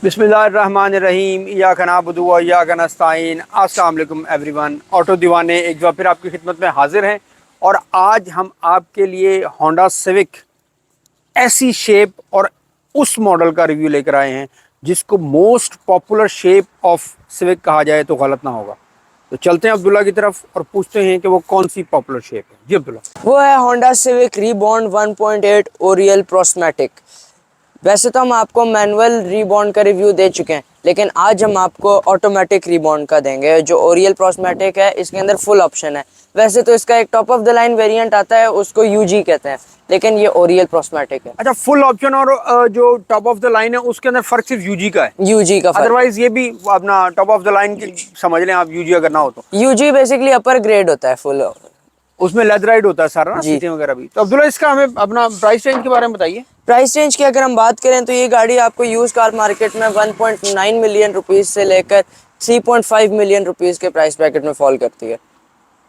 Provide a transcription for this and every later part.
बिस्मिल्लाहिर्रहमानिर्रहीम इय्याका नअबुदु व इय्याका नस्तईन। अस्सलाम वालेकुम एवरीवन। ऑटो दीवाने एक बार फिर आपकी खिदमत में हाजिर हैं और आज हम आपके लिए होंडा सिविक ऐसी शेप और उस मॉडल का रिव्यू लेकर आए हैं जिसको most popular shape of civic कहा जाए तो गलत ना होगा। तो चलते हैं अब्दुल्ला की तरफ और पूछते हैं कि वो कौन सी पॉपुलर शेप है। जी अब्दुल्ला। वो है होंडा सिविक रीबॉन्ड 1.8 ओरियल प्रोस्मेटिक। वैसे तो हम आपको मैनुअल रीबॉन्ड का रिव्यू दे चुके हैं, लेकिन आज हम आपको ऑटोमेटिक रीबॉन्ड का देंगे। जो ओरियल प्रोस्मेटिक है, इसके अंदर फुल ऑप्शन है। वैसे तो इसका एक top of the line variant आता है, उसको यूजी कहते हैं, लेकिन ये ओरियल प्रोस्मेटिक है। अच्छा, फुल ऑप्शन और जो टॉप ऑफ द लाइन है उसके अंदर फर्क सिर्फ यूजी का है। यूजी का अदरवाइज ये भी अपना टॉप ऑफ द लाइन की समझ लें आप, यूजी अगर ना हो तो। यूजी बेसिकली अपर ग्रेड होता है, फुल उसमें लेदराइड होता है सारा ना, सीटें वगैरह भी। तो अब्दुल्ला, इसका हमें अपना प्राइस रेंज के बारे में बताइए। प्राइस रेंज की अगर हम बात करें तो ये गाड़ी आपको यूज कार मार्केट में 1.9 मिलियन रुपीज से लेकर 3.5 मिलियन रुपीज के प्राइस ब्रैकेट में फॉल करती है।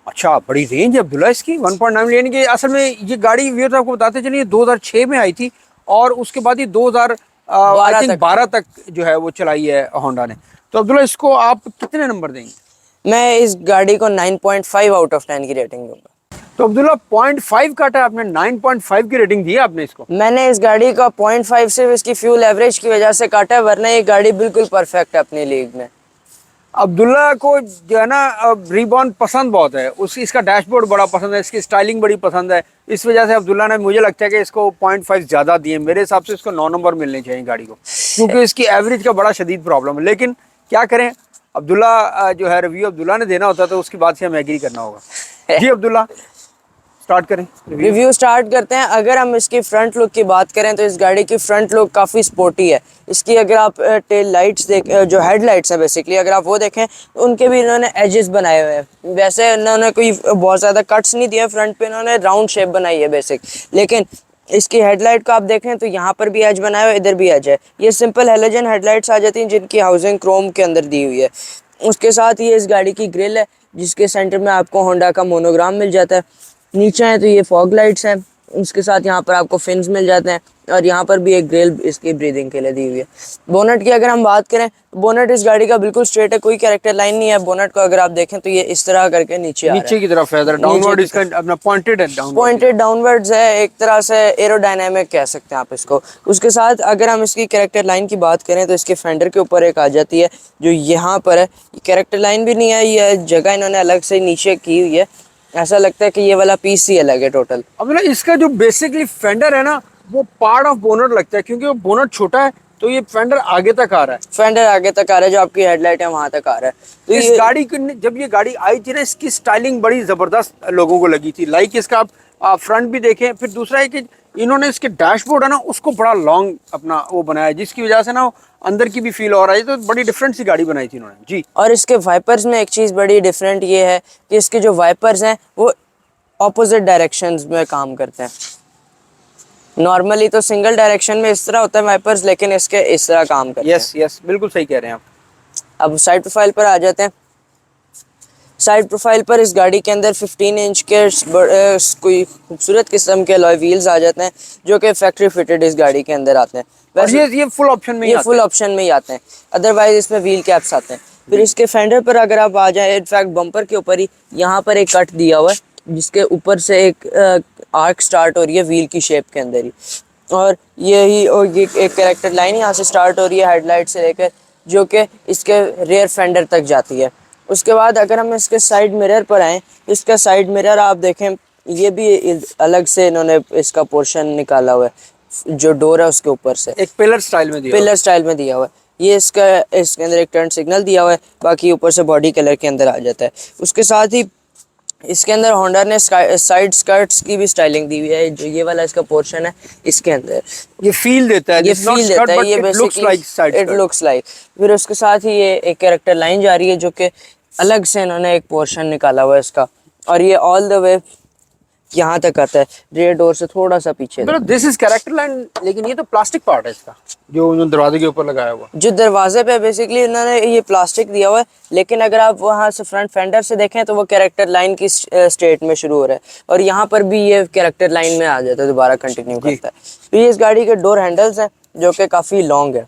अच्छा, बड़ी रेंज है अब्दुल्ला इसकी। 1.9 मिलियन की असल में ये गाड़ी व्यूअर्स आपको बताते चलिए 2006 में आई थी और उसके बाद ही 2012 तक जो है वो चलाई है होंडा ने। तो अब्दुल्ला, इसको आप कितने नंबर देंगे? मैं इस गाड़ी को 9.5 आउट ऑफ 10 की रेटिंग दूंगा। तो अब्दुल्ला 0.5 काटा आपने, 9.5 की रेटिंग दी है आपने इसको। मैंने इस गाड़ी का 0.5 सिर्फ इसकी फ्यूल एवरेज की वजह से काटा है, वरना ये गाड़ी बिल्कुल परफेक्ट है अपनी लीग में। अब्दुल्ला को जो है ना रीबॉन्ड पसंद बहुत है, इसका डैशबोर्ड बड़ा पसंद है, इसकी स्टाइलिंग बड़ी पसंद है। इस वजह से अब्दुल्ला ने, मुझे लगता है कि इसको 0.5 ज़्यादा दिए। मेरे हिसाब से इसको 9 नंबर मिलने चाहिए गाड़ी को, क्योंकि इसकी एवरेज का बड़ा शदीद प्रॉब्लम है। लेकिन क्या करें, अब्दुल्ला जो है रिव्यू अब्दुल्ला ने देना होता तो उसकी बात से हमें एग्री करना होगा। जी अब्दुल्ला, स्टार्ट करें रिव्यू स्टार्ट करते हैं। अगर हम इसकी फ्रंट लुक की बात करें तो इस गाड़ी की फ्रंट लुक काफ़ी स्पोर्टी है। इसकी अगर आप टेल लाइट्स देख, जो हेडलाइट्स हैं बेसिकली, अगर आप वो देखें तो उनके भी इन्होंने एजेस बनाए हुए हैं। वैसे इन्होंने कोई बहुत ज़्यादा कट्स नहीं दिया फ्रंट पे, इन्होंने राउंड शेप बनाई है बेसिक। लेकिन इसकी हेडलाइट को आप देखें तो यहाँ पर भी एज बनाया हुआ है, इधर भी एज है। ये सिंपल हेलोजन हेडलाइट्स आ जाती हैं जिनकी हाउसिंग क्रोम के अंदर दी हुई है। उसके साथ ये इस गाड़ी की ग्रिल है जिसके सेंटर में आपको होंडा का मोनोग्राम मिल जाता है। नीचे है तो ये फॉग लाइट्स हैं, उसके साथ यहाँ पर आपको फिन्स मिल जाते हैं और यहाँ पर भी एक ग्रिल इसकी ब्रीदिंग के लिए दी हुई है। बोनट की अगर हम बात करें, बोनट इस गाड़ी का बिल्कुल स्ट्रेट है, कोई कैरेक्टर लाइन नहीं है। बोनट को अगर आप देखें तो ये इस तरह करके नीचे की तरफ है, डाउनवर्ड इसका अपना पॉइंटेड है, पॉइंटेड डाउनवर्ड्स है, एक तरह से एरोडायनामिक कह सकते हैं आप इसको। उसके साथ अगर हम इसकी कैरेक्टर लाइन की बात करें तो इसके फेंडर के ऊपर एक आ जाती है जो यहाँ पर है। कैरेक्टर लाइन भी नहीं है, ये जगह इन्होंने अलग से नीचे की हुई है। ऐसा लगता है कि ये वाला पीस ही अलग है टोटल। अब ना इसका जो बेसिकली फेंडर है ना, वो पार्ट ऑफ बोनट लगता है, क्योंकि वो बोनट छोटा है तो ये फेंडर आगे तक आ रहा है। फेंडर आगे तक आ रहा है, जो आपकी हेडलाइट है वहां तक आ रहा है। तो इस गाड़ी की जब ये गाड़ी आई थी ना, इसकी स्टाइलिंग बड़ी जबरदस्त लोगों को लगी थी। लाइक इसका आप फ्रंट भी देखें। फिर दूसरा है कि इन्होंने इसके डैशबोर्ड है ना, उसको बड़ा लॉन्ग अपना वो बनाया, जिसकी वजह से ना अंदर की भी फील हो रहा है। तो बड़ी डिफरेंट सी गाड़ी बनाई थी इन्होंने जी। और इसके वाइपर्स में एक चीज़ बड़ी डिफरेंट ये है कि इसके जो वाइपर्स हैं वो ऑपोजिट डायरेक्शंस में काम करते हैं। नॉर्मली तो सिंगल डायरेक्शन में इस तरह होता है वाइपर्स, लेकिन इसके इस तरह काम करते हैं। यस, बिल्कुल सही कह रहे हैं आप। अब साइड प्रोफाइल पर आ जाते हैं। साइड प्रोफाइल पर इस गाड़ी के अंदर 15 इंच के कोई खूबसूरत किस्म के अलॉय व्हील्स आ जाते हैं जो कि फैक्ट्री फिटेड इस गाड़ी के अंदर आते हैं। वैसे ये फुल ऑप्शन में, ये फुल ऑप्शन में ही आते हैं, अदरवाइज इसमें व्हील कैप्स आते हैं। फिर इसके फेंडर पर अगर आप आ जाए, इनफैक्ट बम्पर के ऊपर ही यहाँ पर एक कट दिया हुआ है जिसके ऊपर से एक आर्क स्टार्ट हो रही है व्हील की शेप के अंदर ही। और ये एक कैरेक्टर लाइन यहाँ से स्टार्ट हो रही है हेडलाइट से लेकर, जो कि इसके रेयर फेंडर तक जाती है। उसके बाद अगर हम इसके साइड मिरर पर आएँ, इसका साइड मिरर आप देखें, ये भी अलग से इन्होंने इसका पोर्शन निकाला हुआ है। जो डोर है उसके ऊपर से एक पिलर स्टाइल में दिया हुआ है। ये इसके अंदर एक टर्न सिग्नल दिया हुआ है, बाकी ऊपर से बॉडी कलर के अंदर आ जाता है। उसके साथ ही इसके अंदर होंडा ने साइड स्कर्ट्स की भी स्टाइलिंग दी हुई है। जो ये वाला इसका पोर्शन है, इसके अंदर ये फील देता है, ये बेसिकली इट लुक्स लाइक। फिर उसके साथ ही ये एक कैरेक्टर लाइन जा रही है जो कि अलग से इन्होंने एक पोर्शन निकाला हुआ है इसका, और ये ऑल द वे यहाँ तक आता है, रेयर डोर से थोड़ा सा पीछे। दिस इज कैरेक्टर लाइन, लेकिन ये तो प्लास्टिक पार्ट है इसका, जो दरवाजे के ऊपर लगाया हुआ। जो दरवाजे पे बेसिकली इन्होंने ये प्लास्टिक दिया हुआ है, लेकिन अगर आप वहाँ से फ्रंट फेंडर से देखें तो वो कैरेक्टर लाइन की स्टेट में शुरू हो रहा है, और यहाँ पर भी ये कैरेक्टर लाइन में आ जाता है, दोबारा कंटिन्यू करता है। तो ये इस गाड़ी के डोर हैंडल्स हैं जो कि काफ़ी लॉन्ग है।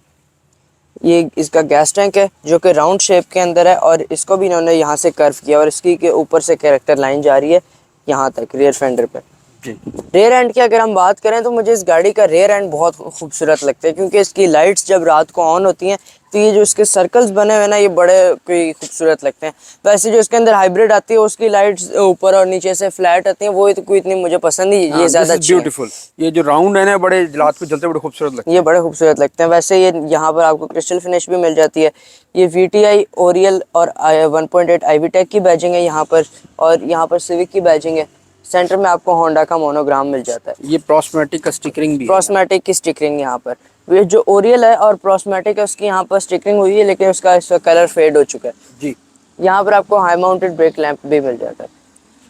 ये इसका गैस टैंक है जो कि राउंड शेप के अंदर है और इसको भी इन्होंने यहाँ से कर्व किया और इसकी के ऊपर से कैरेक्टर लाइन जा रही है यहाँ तक रियर फेंडर पे। जी। रेयर एंड की अगर हम बात करें तो मुझे इस गाड़ी का रेयर एंड बहुत खूबसूरत लगता है क्योंकि इसकी लाइट्स जब रात को ऑन होती हैं तो ये जो इसके सर्कल्स बने हुए ना ये बड़े कोई खूबसूरत लगते हैं। वैसे जो इसके अंदर हाइब्रिड आती है उसकी लाइट्स ऊपर और नीचे से फ्लैट आती हैं वो तो कोई इतनी मुझे पसंद नहीं, ये ज़्यादा अच्छी है। ब्यूटीफुल, ये जो राउंड है ना बड़े रात को जलते बड़े खूबसूरत लगते हैं। ये बड़े खूबसूरत लगते हैं। वैसे ये यहाँ पर आपको क्रिस्टल फिनिश भी मिल जाती है। ये VTI ओरियल और 1.8 IVTEC की बैजिंग है यहाँ पर और यहाँ पर सिविक की बैजिंग है। सेंटर में आपको होंडा का मोनोग्राम मिल जाता है। ये प्रोस्मेटिक का स्टिकरिंग भी है। प्रोस्मेटिक की स्टिकरिंग यहाँ पर, ये जो ओरियल है और प्रोस्मेटिक है उसकी यहाँ पर स्टिकरिंग हुई है लेकिन उसका इसका कलर फेड हो चुका है। जी। यहाँ पर आपको हाई माउंटेड ब्रेक लैंप भी मिल जाता है।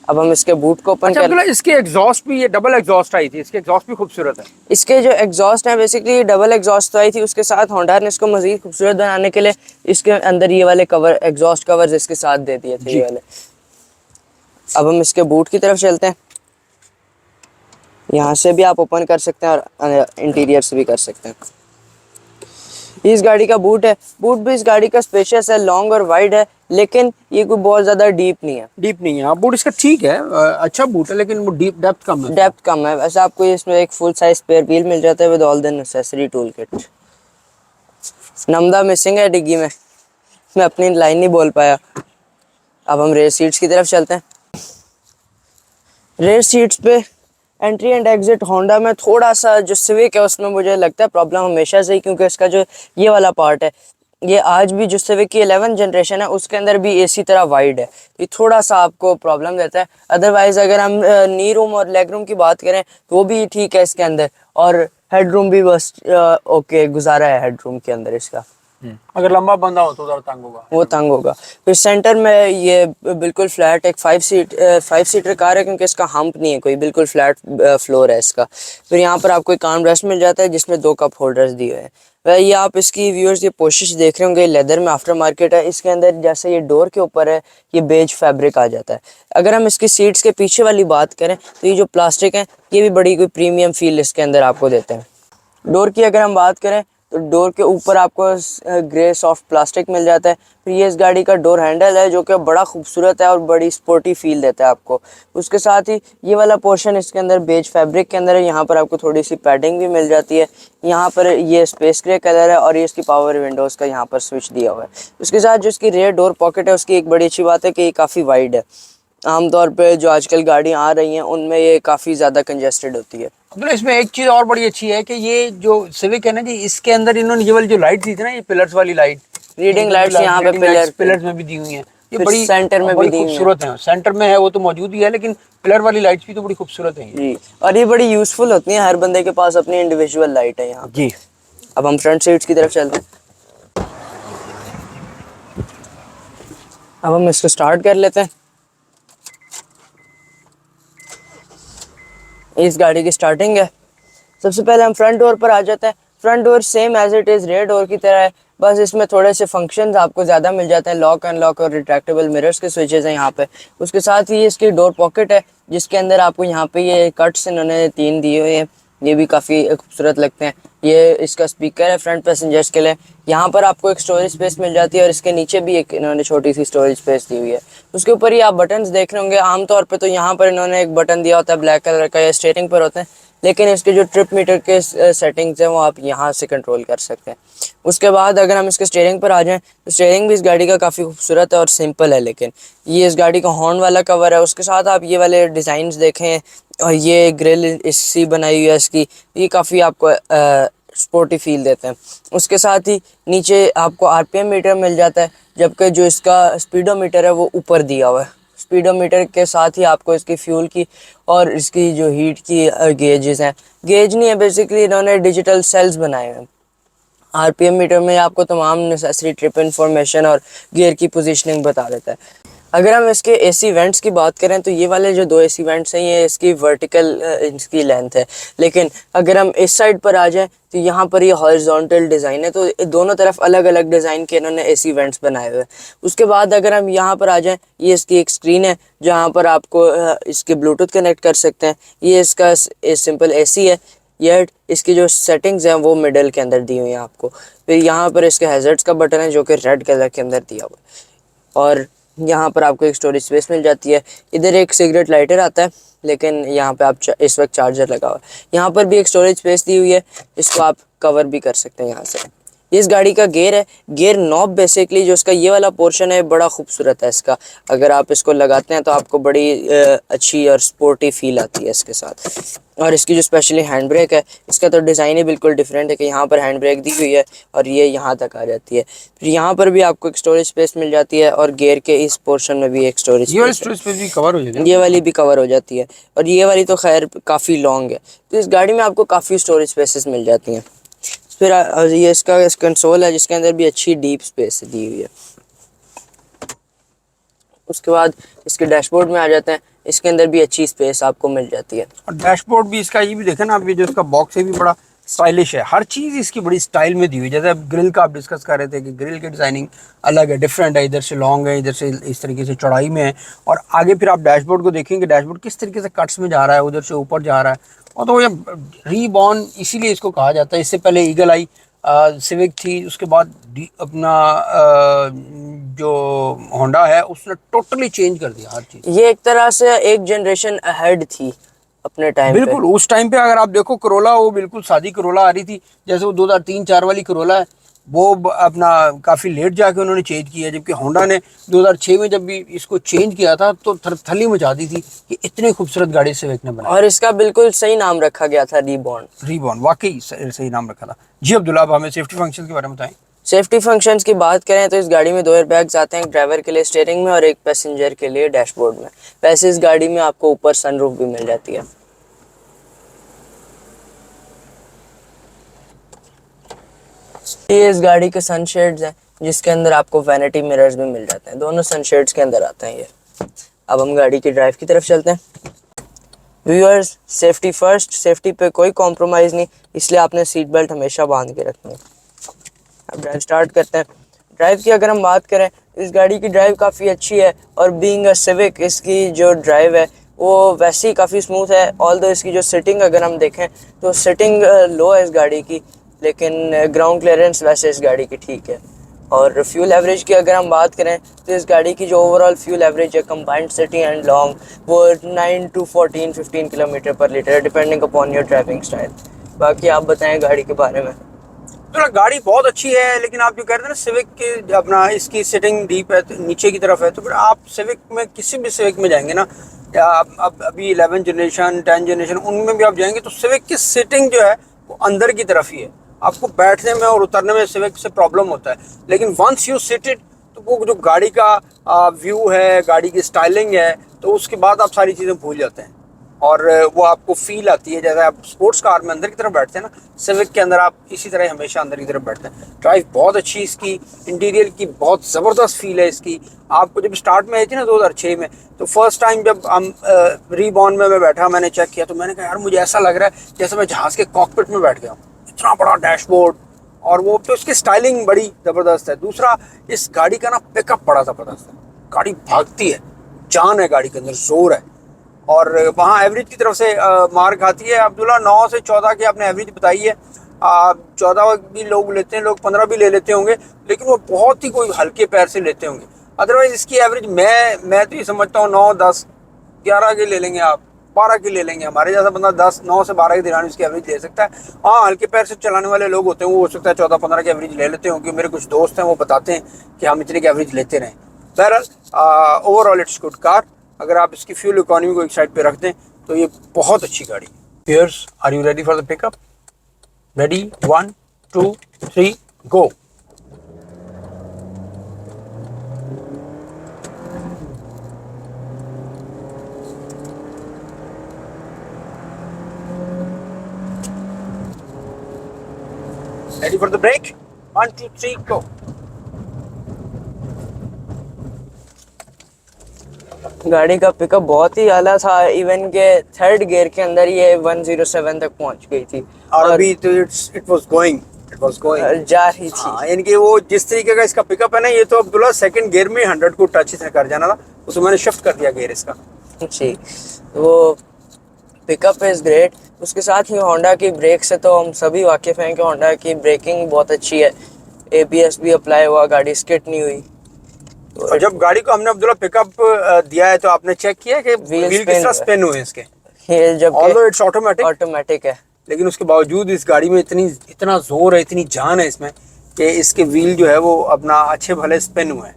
अब हम इसके बूट को ओपन कर, इसके एग्जॉस्ट भी, ये डबल एग्जॉस्ट आई थी, इसके एग्जॉस्ट भी खूबसूरत है। इसके जो एग्जॉस्ट है बेसिकली डबल एग्जॉस्ट तो आई थी, उसके साथ होंडा ने इसको मजीद खूबसूरत बनाने के लिए इसके अंदर ये वाले कवर एग्जॉस्ट कवर्स इसके साथ दे दिए थे ये वाले। अब हम इसके बूट की तरफ चलते हैं। यहाँ से भी आप ओपन कर सकते हैं और इंटीरियर से भी कर सकते हैं। ये इस गाड़ी का बूट है। बूट भी इस गाड़ी का स्पेशियस है, लॉन्ग और वाइड है लेकिन ये कोई बहुत ज़्यादा डीप नहीं है। डीप नहीं है, हाँ बूट इसका ठीक है, अच्छा बूट है लेकिन वो डीप डेप्थ कम है। डेप्थ कम है। वैसे आपको इसमें एक फुल साइज स्पेयर व्हील मिल जाता है with all the necessary tool kit. Namda missing है डिग्गी में, मैं अपनी लाइन नहीं बोल पाया। अब हम रेयर सीट्स की तरफ चलते हैं। रेयर सीट्स पे एंट्री एंड एग्जिट होंडा में थोड़ा सा जो सिविक है उसमें मुझे लगता है प्रॉब्लम हमेशा से ही, क्योंकि इसका जो ये वाला पार्ट है ये आज भी जो सिविक की 11 जनरेशन है उसके अंदर भी इसी तरह वाइड है, ये थोड़ा सा आपको प्रॉब्लम देता है। अदरवाइज अगर हम नी रूम और लेग रूम की बात करें तो वो भी ठीक है इसके अंदर, और हेड रूम भी बस ओके गुजारा है हेड रूम के अंदर इसका। अगर लंबा बंदा हो तो ज़रा तंग होगा, वो तंग होगा। फिर सेंटर में ये बिल्कुल फ्लैट एक 5 सीटर कार है क्योंकि इसका हम्प नहीं है कोई, बिल्कुल फ्लैट फ्लोर है इसका। फिर यहाँ पर आपको एक आर्म रेस्ट मिल जाता है जिसमें 2 कप होल्डर्स दिए हुए हैं। वह ये आप इसकी व्यूअर्स ये पोशिश देख रहे होंगे, लेदर में आफ्टर मार्केट है। इसके अंदर जैसे ये डोर के ऊपर है ये बेज फैब्रिक आ जाता है। अगर हम इसकी सीट्स के पीछे वाली बात करें तो ये जो प्लास्टिक है ये भी बड़ी कोई प्रीमियम फील इसके अंदर आपको देते हैं। डोर की अगर हम बात करें तो डोर के ऊपर आपको ग्रे सॉफ्ट प्लास्टिक मिल जाता है। फिर ये इस गाड़ी का डोर हैंडल है जो कि बड़ा खूबसूरत है और बड़ी स्पोर्टी फील देता है आपको। उसके साथ ही ये वाला पोर्शन इसके अंदर बेज फैब्रिक के अंदर है, यहाँ पर आपको थोड़ी सी पैडिंग भी मिल जाती है। यहाँ पर ये स्पेस ग्रे कलर है और ये इसकी पावर विंडोज़ का यहाँ पर स्विच दिया हुआ है। उसके साथ जो इसकी रेयर डोर पॉकेट है उसकी एक बड़ी अच्छी बात है कि ये काफ़ी वाइड है। आमतौर पर जो आजकल गाड़ियाँ आ रही हैं उनमें ये काफ़ी ज़्यादा कंजेस्टेड होती है। मतलब इसमें एक चीज और बड़ी अच्छी है कि ये जो सिविक है ना जी, इसके अंदर इन्होंने ये वाली जो लाइट दी थी ना, ये पिलर्स वाली लाइट, रीडिंग लाइट्स यहाँ पे पिलर्स में भी दी हुई हैं, ये फिर बड़ी सेंटर में बड़ी भी दी हुई हैं। खूबसूरत है। सेंटर में है वो तो मौजूद ही है लेकिन पिलर वाली लाइट्स भी तो बड़ी खूबसूरत है ये। जी, और ये बड़ी यूजफुल होती हैं, हर बंदे के पास अपनी इंडिविजुअल लाइट है यहाँ जी। अब हम फ्रंट सीट्स की तरफ चलते हैं। अब हम इसको स्टार्ट कर लेते हैं। इस गाड़ी की स्टार्टिंग है। सबसे पहले हम फ्रंट डोर पर आ जाते हैं। Front door same as it is rear door की तरह है, बस इसमें थोड़े से फंक्शंस आपको ज़्यादा मिल जाते हैं। लॉक अनलॉक और रिट्रैक्टेबल मिरर्स के स्विचेस हैं यहाँ पे। उसके साथ ही इसकी डोर पॉकेट है जिसके अंदर आपको यहाँ पे ये कट्स इन्होंने 3 दिए हुए हैं, ये भी काफ़ी खूबसूरत लगते हैं। ये इसका स्पीकर है फ्रंट पैसेंजर्स के लिए। यहाँ पर आपको एक स्टोरेज स्पेस मिल जाती है और इसके नीचे भी एक इन्होंने छोटी सी स्टोरेज स्पेस दी हुई है। उसके ऊपर ही आप बटन्स देख रहे होंगे। आमतौर पे तो यहाँ पर इन्होंने एक बटन दिया होता है ब्लैक कलर का, या स्टीयरिंग पर होते हैं, लेकिन इसके जो ट्रिप मीटर के सेटिंग्स हैं वो आप यहाँ से कंट्रोल कर सकते हैं। उसके बाद अगर हम इसके स्टीयरिंग पर आ जाएं तो स्टीयरिंग भी इस गाड़ी का काफ़ी खूबसूरत है और सिंपल है, लेकिन ये इस गाड़ी का हॉर्न वाला कवर है। उसके साथ आप ये वाले डिज़ाइंस देखें और ये ग्रिल इसकी बनाई हुई है इसकी, ये काफ़ी आपको स्पोर्टी फील देते हैं। उसके साथ ही नीचे आपको आरपीएम मीटर मिल जाता है, जबकि जो इसका स्पीडोमीटर है वो ऊपर दिया हुआ है। स्पीडोमीटर के साथ ही आपको इसकी फ्यूल की और इसकी जो हीट की गेजेस हैं, गेज नहीं है बेसिकली, इन्होंने डिजिटल सेल्स बनाए हैं। आरपीएम मीटर में आपको तमाम नेसेसरी ट्रिप इन्फॉर्मेशन और गियर की पोजीशनिंग बता देता है। अगर हम इसके एसी वेंट्स की बात करें तो ये वाले जो 2 एसी वेंट्स हैं ये इसकी वर्टिकल इसकी लेंथ है, लेकिन अगर हम इस साइड पर आ जाएं तो यहाँ पर ये हॉरिजॉन्टल डिज़ाइन है, तो दोनों तरफ अलग अलग डिज़ाइन के इन्होंने एसी वेंट्स बनाए हुए हैं। उसके बाद अगर हम यहाँ पर आ जाएं, ये इसकी एक स्क्रीन है जहाँ पर आपको इसके ब्लूटूथ कनेक्ट कर सकते हैं। ये इसका सिंपल एसी है। येट इसकी जो सेटिंग्स हैं वो मिडल के अंदर दी हुई हैं आपको। फिर यहाँ पर इसके हैज़र्ड्स का बटन है जो कि रेड कलर के अंदर दिया हुआ है। और यहाँ पर आपको एक स्टोरेज स्पेस मिल जाती है। इधर एक सिगरेट लाइटर आता है, लेकिन यहाँ पे आप इस वक्त चार्जर लगा हुआ है। यहाँ पर भी एक स्टोरेज स्पेस दी हुई है, इसको आप कवर भी कर सकते हैं यहाँ से। ये इस गाड़ी का गेयर है, गेयर नॉब बेसिकली जो इसका ये वाला पोर्शन है बड़ा खूबसूरत है इसका। अगर आप इसको लगाते हैं तो आपको बड़ी अच्छी और स्पोर्टी फील आती है इसके साथ। और इसकी जो स्पेशली हैंड ब्रेक है, इसका तो डिज़ाइन ही बिल्कुल डिफरेंट है कि यहाँ पर हैंड ब्रेक दी हुई है और ये यहाँ तक आ जाती है। फिर यहाँ पर भी आपको एक स्टोरेज स्पेस मिल जाती है और गेयर के इस पोर्शन में भी एक स्टोरेज स्पेस भी कवर हो जाती है। ये वाली भी कवर हो जाती है और ये वाली तो खैर काफ़ी लॉन्ग है। तो इस गाड़ी में आपको काफ़ी स्टोरेज स्पेसेस मिल जाती हैं। फिर ये इसका कंसोल है जिसके अंदर भी अच्छी डीप स्पेस दी हुई है। उसके बाद इसके डैशबोर्ड में आ जाते हैं, इसके अंदर भी अच्छी स्पेस आपको मिल जाती है। और डैशबोर्ड भी इसका ये भी देखें ना आप, ये जो इसका बॉक्स है भी बड़ा स्टाइलिश है। हर चीज़ इसकी बड़ी स्टाइल में दी हुई है। जैसे अब ग्रिल का आप डिस्कस कर रहे थे कि ग्रिल की डिज़ाइनिंग अलग है, डिफरेंट है, इधर से लॉन्ग है, इधर से इस तरीके से चौड़ाई में है। और आगे फिर आप डैशबोर्ड को देखेंगे, डैशबोर्ड किस तरीके से कट्स में जा रहा है, उधर से ऊपर जा रहा है। और तो ये रीबॉर्न इसीलिए इसको कहा जाता है। इससे पहले ईगल आई सिविक थी, उसके बाद अपना जो होंडा है उसने टोटली चेंज कर दिया हर चीज़। ये एक तरह से एक जनरेशन अहेड थी अपने टाइम पे। बिल्कुल उस टाइम पे अगर आप देखो करोला, वो बिल्कुल सादी करोला आ रही थी। जैसे वो 2003-04 वाली करोला है, वो अपना काफ़ी लेट जाके उन्होंने चेंज किया। जबकि होंडा ने 2006 में जब भी इसको चेंज किया था तो थली मचा दी थी कि इतनी खूबसूरत गाड़ी सिविक ने बनाई। और इसका बिल्कुल सही नाम रखा गया था, रीबॉर्न। रीबॉर्न वाकई सही नाम रखा था। जी अब्दुल्ला, अब हमें सेफ्टी फंक्शन के बारे में बताएं। सेफ्टी फंक्शंस की बात करें तो इस गाड़ी में 2 एयरबैग्स आते हैं, एक ड्राइवर के लिए स्टीयरिंग में और एक पैसेंजर के लिए डैशबोर्ड में। वैसे इस गाड़ी में आपको ऊपर सनरूफ भी मिल जाती है। ये इस गाड़ी के सनशेड्स हैं जिसके अंदर आपको वैनिटी मिरर्स भी मिल जाते हैं। दोनों सनशेड्स के अंदर आते हैं ये। अब हम गाड़ी की ड्राइव की तरफ चलते हैं। व्यूअर्स, सेफ्टी फर्स्ट, सेफ्टी पे कोई कॉम्प्रोमाइज़ नहीं, इसलिए आपने सीट बेल्ट हमेशा बांध के रखनी है। अब ड्राइव स्टार्ट करते हैं। ड्राइव की अगर हम बात करें, इस गाड़ी की ड्राइव काफ़ी अच्छी है और बीइंग अ सिविक इसकी जो ड्राइव है वो वैसे ही काफ़ी स्मूथ है। ऑल्दो इसकी जो सिटिंग अगर हम देखें तो सिटिंग लो है इस गाड़ी की, लेकिन ग्राउंड क्लियरेंस वैसे इस गाड़ी की ठीक है। और फ्यूल एवरेज की अगर हम बात करें तो इस गाड़ी की जो ओवरऑल फ्यूल एवरेज है कंबाइंड सिटी एंड लॉन्ग, वो 9 to 14-15 किलोमीटर पर लीटर है, depending upon your driving style. बाकी आप बताएं गाड़ी के बारे में। तो गाड़ी बहुत अच्छी है, लेकिन आप जो कह रहे थे ना सिविक की अपना इसकी सिटिंग डीप है, तो नीचे की तरफ है, तो फिर आप सिविक में किसी भी सिविक में जाएंगे ना, या अब अभी 11 जनरेशन 10 जनरेशन उनमें भी आप जाएंगे तो सिविक की सिटिंग जो है वो अंदर की तरफ ही है। आपको बैठने में और उतरने में सिविक से प्रॉब्लम होता है, लेकिन वंस यू सिटेड तो वो जो गाड़ी का व्यू है, गाड़ी की स्टाइलिंग है, तो उसके बाद आप सारी चीज़ें भूल जाते हैं और वो आपको फील आती है जैसे आप स्पोर्ट्स कार में अंदर की तरफ बैठते हैं ना, सिविक के अंदर आप इसी तरह हमेशा अंदर की तरफ बैठते हैं। ड्राइव बहुत अच्छी इसकी, इंटीरियर की बहुत ज़बरदस्त फील है इसकी। आपको जब स्टार्ट में आई थी ना 2006 में, तो फर्स्ट टाइम जब हम रीबॉर्न में मैं बैठा, मैंने चेक किया तो मैंने कहा यार मुझे ऐसा लग रहा है जैसे मैं जहाज़ के कॉकपिट में बैठ गया हूँ। इतना बड़ा डैशबोर्ड और वो तो इसकी स्टाइलिंग बड़ी ज़बरदस्त है। दूसरा, इस गाड़ी का ना पिकअप बड़ा ज़बरदस्त है। गाड़ी भागती है, जान है गाड़ी के अंदर, जोर है। और वहाँ एवरेज की तरफ से मार्क आती है अब्दुल्ला 9 से 14 की आपने एवरेज बताई है। 14 भी लोग लेते हैं, लोग 15 भी ले लेते होंगे, लेकिन वो बहुत ही कोई हल्के पैर से लेते होंगे। अदरवाइज इसकी एवरेज मैं तो ये समझता हूँ 9, 10, 11 की ले लेंगे आप, 12 की ले लेंगे। हमारे जैसा बंदा 9 से 12 के दौरान इसकी एवरेज ले सकता है। हाँ, हल्के पैर से चलाने वाले लोग होते हैं वो हो सकता है 14-15 की एवरेज ले लेते होंगे। मेरे कुछ दोस्त हैं वो बताते हैं कि हम इतने की एवरेज लेते रहें। बहरहाल ओवरऑल इट्स गुड कार। अगर आप इसकी फ्यूल इकोनॉमी को एक साइड पे रख दें तो ये बहुत अच्छी गाड़ी है। Viewers, are you ready for the pickup? Ready? 1, 2, 3, go. Ready for the brake? 1, 2, 3, go. गाड़ी का पिकअप बहुत ही आला था, इवन के थर्ड गियर के अंदर ये 107 तक पहुंच गई थी। और अभी तो इट वाज गोइंग जा रही थी। हाँ, यानी कि वो जिस तरीके का इसका पिकअप है ना, ये तो अब्दुल्ला सेकंड गियर में 100 को टच से कर जाना था, उसको मैंने शिफ्ट कर दिया गियर इसका। जी, वो पिकअप इज़ ग्रेट। उसके साथ ही होंडा की ब्रेक से तो हम सभी वाकिफ़ हैं कि होंडा की ब्रेकिंग बहुत अच्छी है। ABS भी अप्लाई हुआ, गाड़ी स्किड नहीं हुई। और जब गाड़ी को हमने अब्दुल्ला पिकअप दिया है तो आपने चेक किया कि व्हील किस तरह स्पिन हुए इसके? ये जब ऑल्दो इट्स ऑटोमेटिक है, लेकिन उसके बावजूद इस गाड़ी में इतना जोर है, इतनी जान है इसमें कि इसके व्हील जो है वो अपना अच्छे भले स्पिन हुए हैं।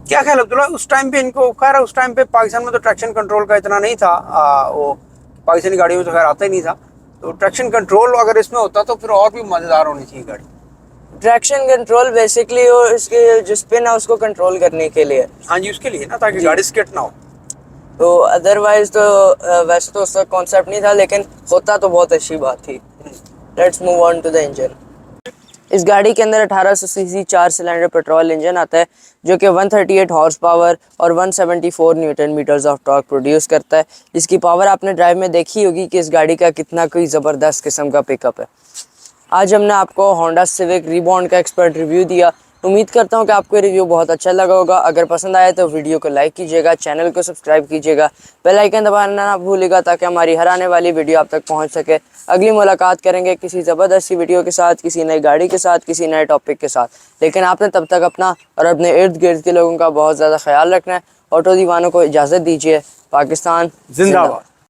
क्या ख्याल अब्दुल्ला, उस टाइम पे इनको, खैर उस टाइम पे पाकिस्तान में तो ट्रैक्शन कंट्रोल का इतना नहीं था, वो पाकिस्तानी गाड़ियों में तो खैर आता ही नहीं था, तो ट्रैक्शन कंट्रोल अगर इसमें होता तो फिर और भी मज़ेदार होनी चाहिए गाड़ी। ट्रैक्शन कंट्रोल बेसिकली वो इसके जो स्पिन है उसको कंट्रोल करने के लिए। हाँ जी, उसके लिए ना, ताकि गाड़ी स्किड ना हो। तो अदरवाइज तो वैसे तो उसका कॉन्सेप्ट नहीं था, लेकिन होता तो बहुत अच्छी बात थी। Let's move on to the engine. इस गाड़ी के अंदर 1800 सीसी 4 सिलेंडर पेट्रोल इंजन आता है, जो कि 138 हॉर्स पावर और 174 newton metres of torque produce करता है। इसकी पावर आपने ड्राइव में देखी होगी कि इस गाड़ी का कितना कोई ज़बरदस्त किस्म का पिकअप है। आज हमने आपको होंडा सिविक रीबॉन्ड का एक्सपर्ट रिव्यू दिया। उम्मीद करता हूँ कि आपको रिव्यू बहुत अच्छा लगा होगा। अगर पसंद आया तो वीडियो को लाइक कीजिएगा, चैनल को सब्सक्राइब कीजिएगा, बेल आइकन दबाना ना भूलिएगा ताकि हमारी हर आने वाली वीडियो आप तक पहुँच सके। अगली मुलाकात करेंगे किसी ज़बरदस्त वीडियो के साथ, किसी नई गाड़ी के साथ, किसी नए टॉपिक के साथ। लेकिन आपने तब तक अपना और अपने इर्द गिर्द के लोगों का बहुत ज़्यादा ख्याल रखना है। ऑटो दीवानों को इजाज़त दीजिए। पाकिस्तान जिंदाबाद।